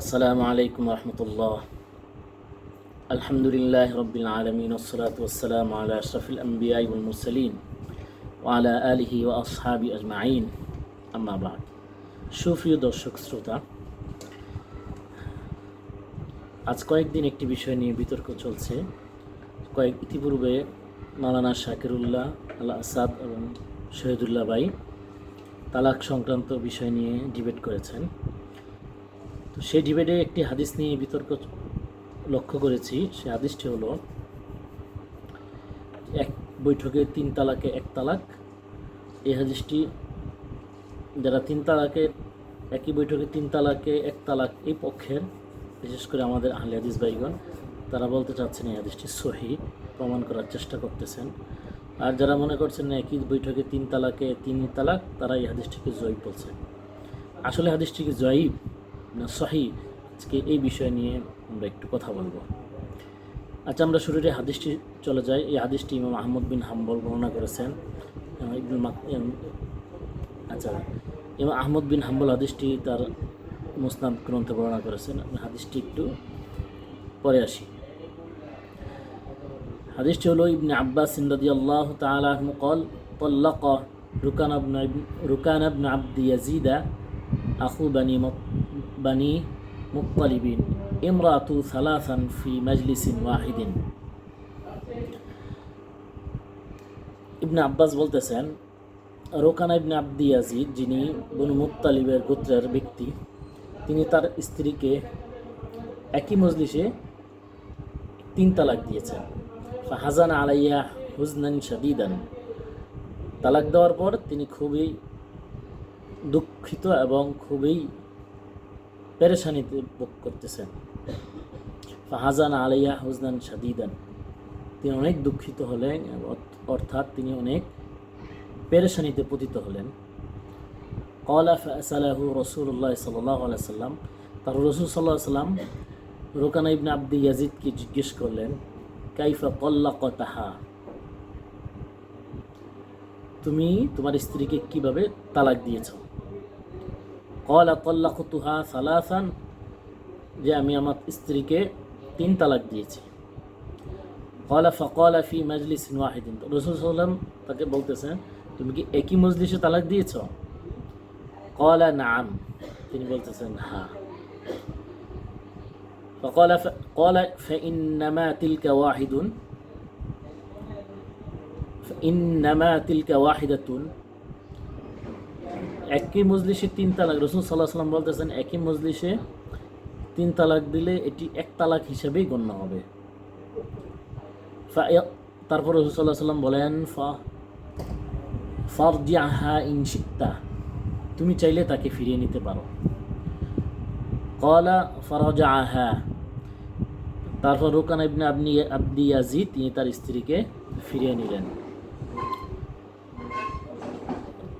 আসসালামু আলাইকুম রহমতুল্লাহ। আলহামদুলিল্লাহ রব্বিল আলমিন ওসসালাতু ওয়াসসালামু আলা আশরাফিল আম্বিয়া ওয়াল মুরসালিন ওয়া আলা আলিহি ওয়া আসহাবি আজমাইন, আম্মা বাদ। সুপ্রিয় দর্শক শ্রোতা, আজ কয়েকদিন একটি বিষয় নিয়ে বিতর্ক চলছে। ইতিপূর্বে মাওলানা শাকিরুল্লাহ আল আসাদ এবং শহীদুল্লাহ ভাই তালাক সংক্রান্ত বিষয় নিয়ে ডিবেট করেছেন। তো সেই ডিবেটে একটি হাদিস নিয়ে বিতর্ক লক্ষ্য করেছি। সেই হাদিসটি হলো, এক বৈঠকে তিন তালাকে এক তালাক। এই হাদিসটি যারা তিন তালাকে একই বৈঠকে তিন তালাকে এক তালাক এই পক্ষের, বিশেষ করে আমাদের আহলে হাদিস ভাইগণ, তারা বলতে চাচ্ছেন এই হাদিসটি সহিহ, প্রমাণ করার চেষ্টা করতেছেন। আর যারা মনে করছেন না একই বৈঠকে তিন তালাকে তিন তালাক, তারা এই হাদিসটিকে জয়ীফ বলছেন। আসলে হাদিসটিকে জয়ীফ না সহিহ, আজকে এই বিষয় নিয়ে আমরা একটু কথা বলবো। আচ্ছা, আমরা শুরুতে হাদিসটি চলে যাই। এই হাদিসটি ইমাম আহমদ বিন হাম্বল বর্ণনা করেছেন। ইমাম আহমদ বিন হাম্বল হাদিসটি তার মুসনাদ গ্রন্থে বর্ণনা করেছেন। আমি হাদিসটি একটু পরে আসি। হাদিসটি হলো ইবনে আব্বাস রাদিয়াল্লাহু তাআলা আনহু قال طلق ركان بن عبد يزيد أخو بني مطلب امرأة ثلاثا في مجلس واحد। ইবনে আব্বাস বলতেছেন, রোকানা ইবনে আব্দি ইয়াজিদ, যিনি বনু মুত্তালিবের গোত্রের ব্যক্তি, তিনি তার স্ত্রীকে একই মজলিসে তিন তালাক দিয়েছেন। ফাহাজান আলাইয়া হুজনান শাদীদান। তালাক দেওয়ার পর তিনি খুবই দুঃখিত এবং খুবই পেরেশানিতে ভোগ করতেছেন। ফাহাজান আলাইয়া হুজনান শাদীদান, তিনি অনেক দুঃখিত হলেন, অর্থাৎ তিনি অনেক পেরেশানিতে পতিত হলেন। ক্বালা ফাসালাহু রাসূলুল্লাহ সাল্লাল্লাহু আলাইহি সাল্লাম, তার রাসূল সাল্লাল্লাহু আলাইহি সাল্লাম রোকানা ইবনে আব্দি ইয়াজিদকে জিজ্ঞেস করলেন, কাইফা তাল্লাকাতাহা, তুমি তোমার স্ত্রীকে কিভাবে তালাক দিয়েছো? ক্বালা তাল্লাকতুহা সালাসান, যে আমি আমার স্ত্রীকে তিন তালাক দিয়েছি। ক্বালা ফাকালা ফি মাজলিসিন ওয়াহিদিন, রাসূল সাল্লাল্লাহু আলাইহি ওয়াসাল্লাম তাকে বলতেছেন, তুমি কি একই মজলিসে তালাক দিয়েছো? ক্বালা নাআম, তিনি বলতেছেন হ্যাঁ। ক্বালা ফাইন্নামা তিলকা ওয়াহিদাতুন, একই মজলিসে তিন তালাক, রাসূল সাল্লাল্লাহু আলাইহি ওয়াসাল্লাম বলতেছেন একই মজলিসে তিন তালাক দিলে এটি এক তালাক হিসেবেই গণ্য হবে। তারপর রাসূল সাল্লাল্লাহু আলাইহি ওয়াসাল্লাম বলেন, ফারজিআহা ইন শি'তা, তুমি চাইলে তাকে ফিরিয়ে নিতে পারো। ক্বালা ফারাজাআহা, তারপর রোকানা ইবনে আব্দি ইয়াজিদ তিনি তার স্ত্রীকে ফিরিয়ে নিলেন।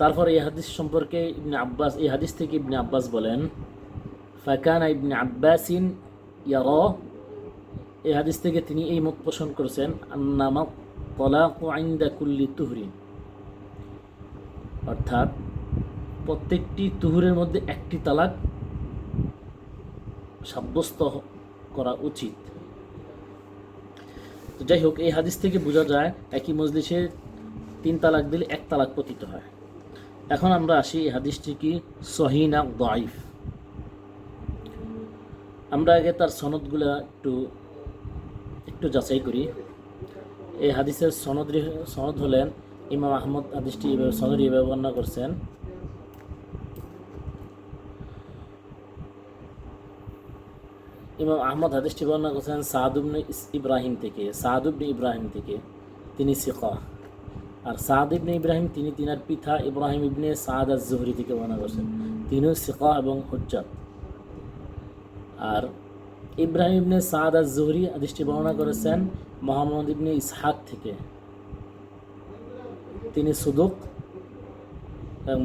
তারপর এই হাদিস সম্পর্কে এই হাদিস থেকে ইবনে আব্বাস বলেন, ফাকানা ইবনে আব্বাসিন ইয়ারা, এই হাদিস থেকে তিনি এই মত পোষণ করেছেন, আন্নামা তালাকু ইনদা কুল্লি তুহরিন, অর্থাৎ প্রত্যেকটি তুহুরের মধ্যে একটি তালাক সাব্যস্ত করা উচিত। তো যাই হোক, এই হাদিস থেকে বোঝা যায় একই মজলিসে তিন তালাক দিলে এক তালাক পতিত হয়। এখন আমরা আসি, এই হাদিসটি কি সহিহ না দাঈফ। আমরা আগে তার সনদগুলো একটু যাচাই করি। এই হাদিসের সনদ হলেন, ইমাম আহমদ হাদিসটি সনদ এভাবে বর্ণনা করছেন, ইমাম আহমদ হাদিসটি বর্ণনা করছেন সাদ ইবনে ইব্রাহিম থেকে, তিনি সিকা। আর সাদ ইবনে ইব্রাহিম তিনি তিনার পিতা ইব্রাহিম ইবনে সাদ আজ-জুহরি থেকে বর্ণনা করছেন, তিনিও সিকা এবং হুজ্জাত। আর ইব্রাহিম ইবনে সাদ আজ-জুহরি হাদিসটি বর্ণনা করেছেন মুহাম্মদ ইবনে ইসহাক থেকে, তিনি সুদুক এবং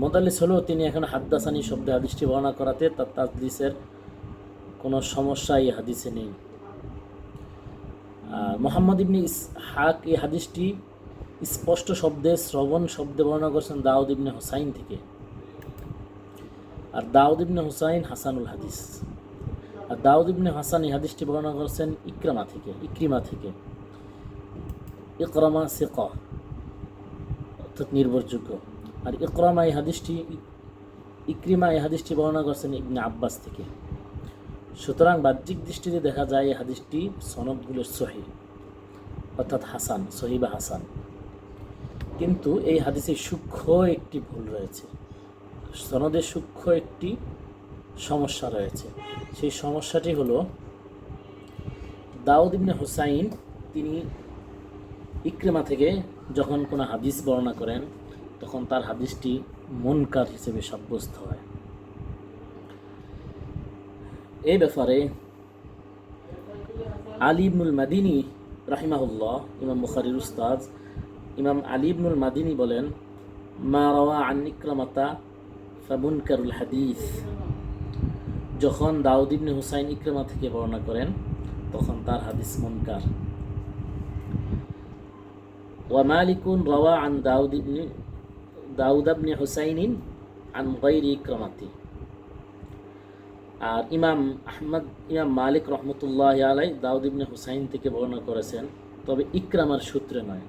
মুদাল্লিস হলেও তিনি এখন হাদ্দাসানি শব্দে হাদিসটি বর্ণনা করাতে তার তাদলিসের কোনো সমস্যা এই হাদিসে নেই। মুহাম্মদ ইবনে ইসহাক এই হাদিসটি স্পষ্ট শব্দে শ্রবণ শব্দে বর্ণনা করেছেন দাউদ ইবনে হুসাইন থেকে। আর দাউদ ইবনে হুসাইন হাসানুল হাদিস। আর দাউদ ইবনে হাসান এই হাদিসটি বর্ণনা করেছেন ইকরামা থেকে। ইকরামা সিকা অর্থাৎ নির্ভরযোগ্য। আর ইকরামা এই হাদিসটি ইকরিমা এই হাদিসটি বর্ণনা করেছেন ইবনে আব্বাস থেকে। সুতরাং বাহ্যিক দৃষ্টিতে দেখা যায় এই হাদিসটি সনদগুলো সহি অর্থাৎ হাসান, সহি বা হাসান। কিন্তু এই হাদিসে সূক্ষ্ম একটি ভুল রয়েছে, সনদে সূক্ষ্ম একটি সমস্যা রয়েছে। সেই সমস্যাটি হলো দাউদ ইবনে হুসাইন তিনি ইকরিমা থেকে যখন কোনো হাদিস বর্ণনা করেন তখন তার হাদিসটি মুনকার হিসেবে সাব্যস্ত হয়। এই ব্যাপারে আলী ইবনুল মাদিনী রাহিমাহুল্লাহ, ইমাম বুখারীর উস্তাদ ইমাম আলী ইবনুল মাদিনী বলেন, মা রাওয়া আন ইকরামাতা ফামুনকারুল হাদিস। যখন দাউদ ইবনে হুসাইন ইকরামা থেকে বর্ণনা করেন তখন তার হাদিস মুনকার। ওয়া মালিকুন রাওয়া আন দাউদ ইবনে হুসাইন আন গায়রি ইকরামাতি। আর ইমাম মালিক রহমতুল্লাহ আলাই দাউদ ইবনে হুসাইন থেকে বর্ণনা করেছেন, তবে ইকরামার সূত্রে নয়।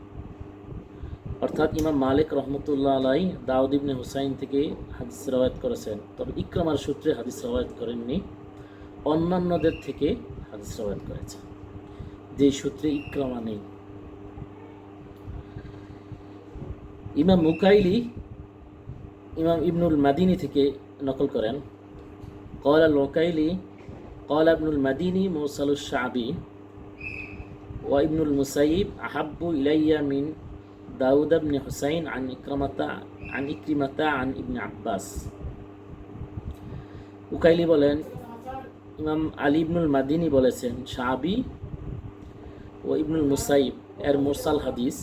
অর্থাৎ ইমাম মালিক রহমতুল্লাহ আলাই দাউদ ইবনে হুসাইন থেকে হাদিস রওয়ায়াত করেছেন, তবে ইকরামার সূত্রে হাদিস রওয়ায়াত করেননি, অন্যান্যদের থেকে হাদিস রওয়ায়াত করেছেন যে সূত্রে ইকরামা নেই। ইমাম মুকাইলি ইমাম ইবনুল মাদিনী থেকে নকল করেন, قال الوكيلي قال ابن المديني مرسل الشعبي وابن المسيب أحب إلي من দাউদ ইবনে হুসাইন আন ইকরিমাতা আন ইবনে আব্বাস। উকাইলি বলেন, ইমাম আলী ইবনুল মাদিনী বলেছেন শাবি ও ইবনুল মুসাইব এর মুরসাল হাদিস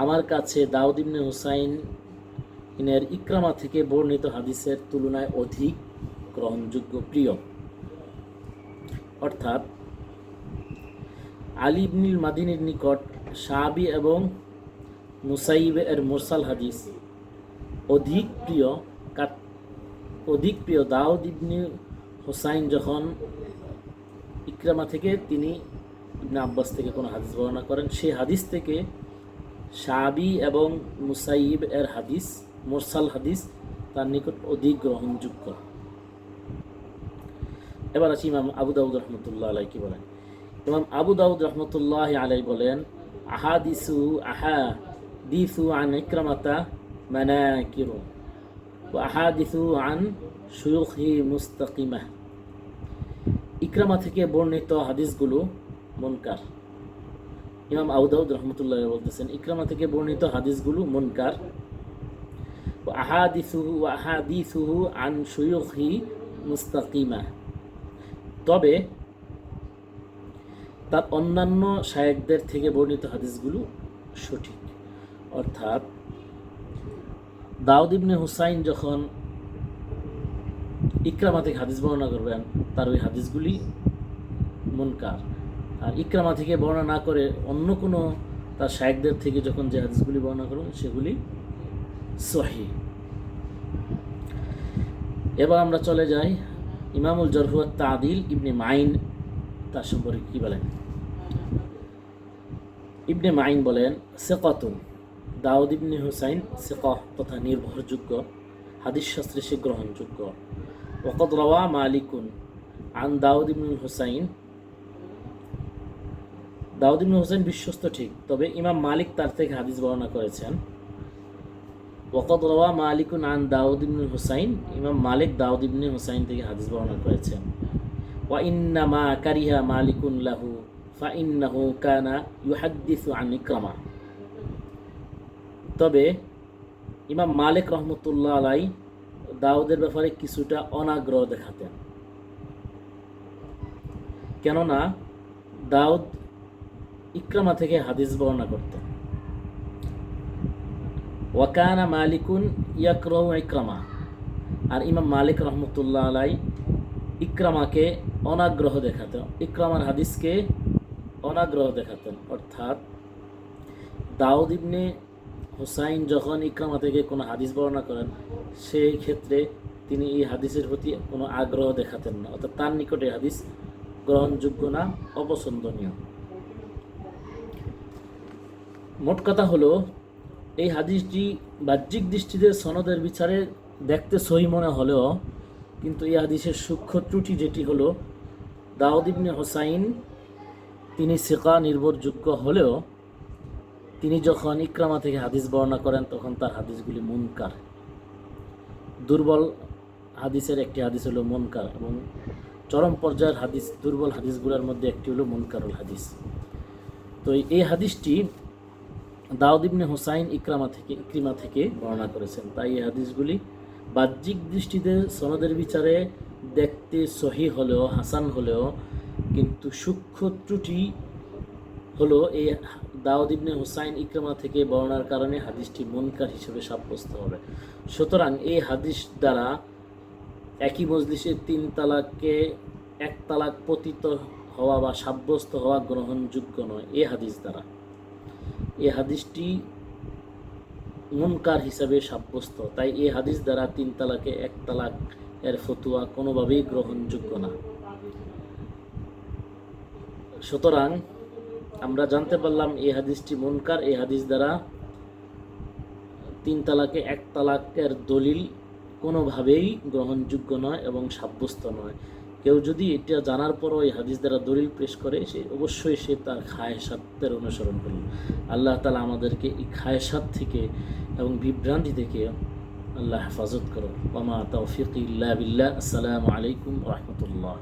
আমার কাছে দাউদ ইবনে হুসাইন ইনের ইকরামা থেকে বর্ণিত হাদিসের তুলনায় অধিক গ্রহণযোগ্য, প্রিয়। অর্থাৎ আলী ইবনুল মাদিনীর নিকট শাবি এবং মুসাইব এর মুরসাল হাদিস অধিক প্রিয় দাউদ ইবনে হুসাইন যখন ইকরামা থেকে তিনি ইবনে আব্বাস থেকে কোনো হাদিস বর্ণনা করেন, সেই হাদিস থেকে শাবি এবং মুসাইব এর হাদিস মুরসাল হাদিস তার নিকট অধিক গ্রহণযোগ্য। এবার আছে ইমাম আবু দাউদ রহমতুল্লাহ আলাই কি বলেন। ইমাম আবু দাউদ রহমতুল্লাহ আলাই বলেন, আহাদিসু আন ইকরামাতা মানাকিরু ওয়া আহাদিসু আন শুয়ুখি মুস্তাকিমা। ইকরামা থেকে বর্ণিত হাদিসগুলো মুনকার। ইমাম আবু দাউদ রহমতুল্লাহ বলতেছেন ইকরামা থেকে বর্ণিত হাদিসগুলো মুনকার। ওয়া আহাদিসুহু আন শুয়ুখি মুস্তাকিমা, তবে তার অন্যান্য শায়েখদের থেকে বর্ণিত হাদিসগুলো সঠিক। অর্থাৎ দাউদ ইবনে হুসাইন যখন ইকরামা থেকে হাদিস বর্ণনা করবেন তার ওই হাদিসগুলি মুনকার, আর ইকরামা থেকে বর্ণনা না করে অন্য কোনো তার শায়েখদের থেকে যখন যে হাদিসগুলি বর্ণনা করবেন সেগুলি সহিহ। এবার আমরা চলে যাই ইমামুল জারহ ওয়াত তা'দীল ইবনে মাইন তার সম্পর্কে কি বলেন। ইবনে মাইন বলেন, সিকাতুন, দাউদ ইবনে হুসাইন সিকাহ তথা নির্ভরযোগ্য, হাদিস শাস্ত্রে সে গ্রহণযোগ্য। ওয়াকাদ রাওয়া মালিকুন আন দাউদ ইবনে হুসাইন, দাউদ ইবনে হুসাইন বিশ্বস্ত ঠিক, তবে ইমাম মালিক তার থেকে হাদিস বর্ণনা করেছেন। ওয়াকাদ রাওয়া মালিকুন আন দাউদ ইবনে হুসাইন, ইমাম মালিক দাউদ ইবনে হুসাইন থেকে হাদিস বর্ণনা করেছেন। ওয়া ইন্নামা কারিহা মালিকুন লাহু ফাইন্নাহু কানা ইউহাদ্দিসু আন ইকরামা। তবে ইমাম মালিক রহমতুল্লাহ আলাই দাউদের ব্যাপারে কিছুটা অনাগ্রহ দেখাতেন, কেননা দাউদ ইকরামা থেকে হাদিস বর্ণনা করতেন। ওয়াকানা মালিকুন ইয়াকরাহু ইকরামা, আর ইমাম মালিক রহমতুল্লাহ আলাই ইকরামাকে অনাগ্রহ দেখাতেন, ইকরামার হাদিসকে অনাগ্রহ দেখাতেন। অর্থাৎ দাউদ ইবনে হুসাইন যখন ইকরামা থেকে কোনো হাদিস বর্ণনা করেন, সেই ক্ষেত্রে তিনি এই হাদিসের প্রতি কোনো আগ্রহ দেখাতেন না, অর্থাৎ তার নিকটে হাদিস গ্রহণযোগ্য না, অপছন্দনীয়। মোট কথা হলো, এই হাদিসটি বাহ্যিক দৃষ্টিতে সনদের বিচারে দেখতে সহি মনে হলেও কিন্তু এই হাদিসের সূক্ষ্ম ত্রুটি যেটি হলো, দাউদ ইবনে হুসাইন তিনি সিকা নির্ভরযোগ্য হলেও তিনি যখন ইকরামা থেকে হাদিস বর্ণনা করেন তখন তার হাদিসগুলি মুনকার, দুর্বল হাদিসের একটি হাদিস হলো মুনকার, এবং চরম পর্যায়ের হাদিস দুর্বল হাদিসগুলোর মধ্যে একটি হলো মুনকারুল হাদিস। তো এই হাদিসটি দাউদ ইবনে হুসাইন ইকরিমা থেকে বর্ণনা করেছেন, তাই এই হাদিসগুলি বাহ্যিক দৃষ্টিতে সনদের বিচারে দেখতে সহি হলেও, হাসান হলেও কিন্তু সূক্ষ্ম ত্রুটি হলো এই দাউদ ইবনে হুসাইন ইকরিমা থেকে বর্ণনার কারণে হাদিসটি মুনকার হিসেবে সাব্যস্ত হবে। সুতরাং এই হাদিস দ্বারা একই মজলিসে 3 তালাককে 1 তালাক পতিত হওয়া বা সাব্যস্ত হওয়া গ্রহণযোগ্য নয়। এই হাদিস দ্বারা এই হাদিসটি মুনকার হিসাবে সাব্যস্ত, তাই এই হাদিস দ্বারা 3 তালাকে 1 তালাক এর ফতুয়া কোনোভাবেই গ্রহণযোগ্য না। সুতরাং আমরা জানতে পারলাম এই হাদিসটি মুনকার। এই হাদিস দ্বারা 3 তালাকে 1 তালাকের দলিল কোনোভাবেই গ্রহণযোগ্য নয় এবং সাব্যস্ত নয়। কেউ যদি এটা জানার পরও এই হাদিস দ্বারা দলিল পেশ করে, সে অবশ্যই তার খায়েশাতের অনুসরণ করল। আল্লাহ তাআলা আমাদেরকে এই খায়েশাত থেকে এবং বিভ্রান্তি থেকে আল্লাহ হেফাজত করো। ওয়া মা তাওফীকি ইল্লা বিল্লাহ। আসসালামু আলাইকুম ওয়া রাহমাতুল্লাহ।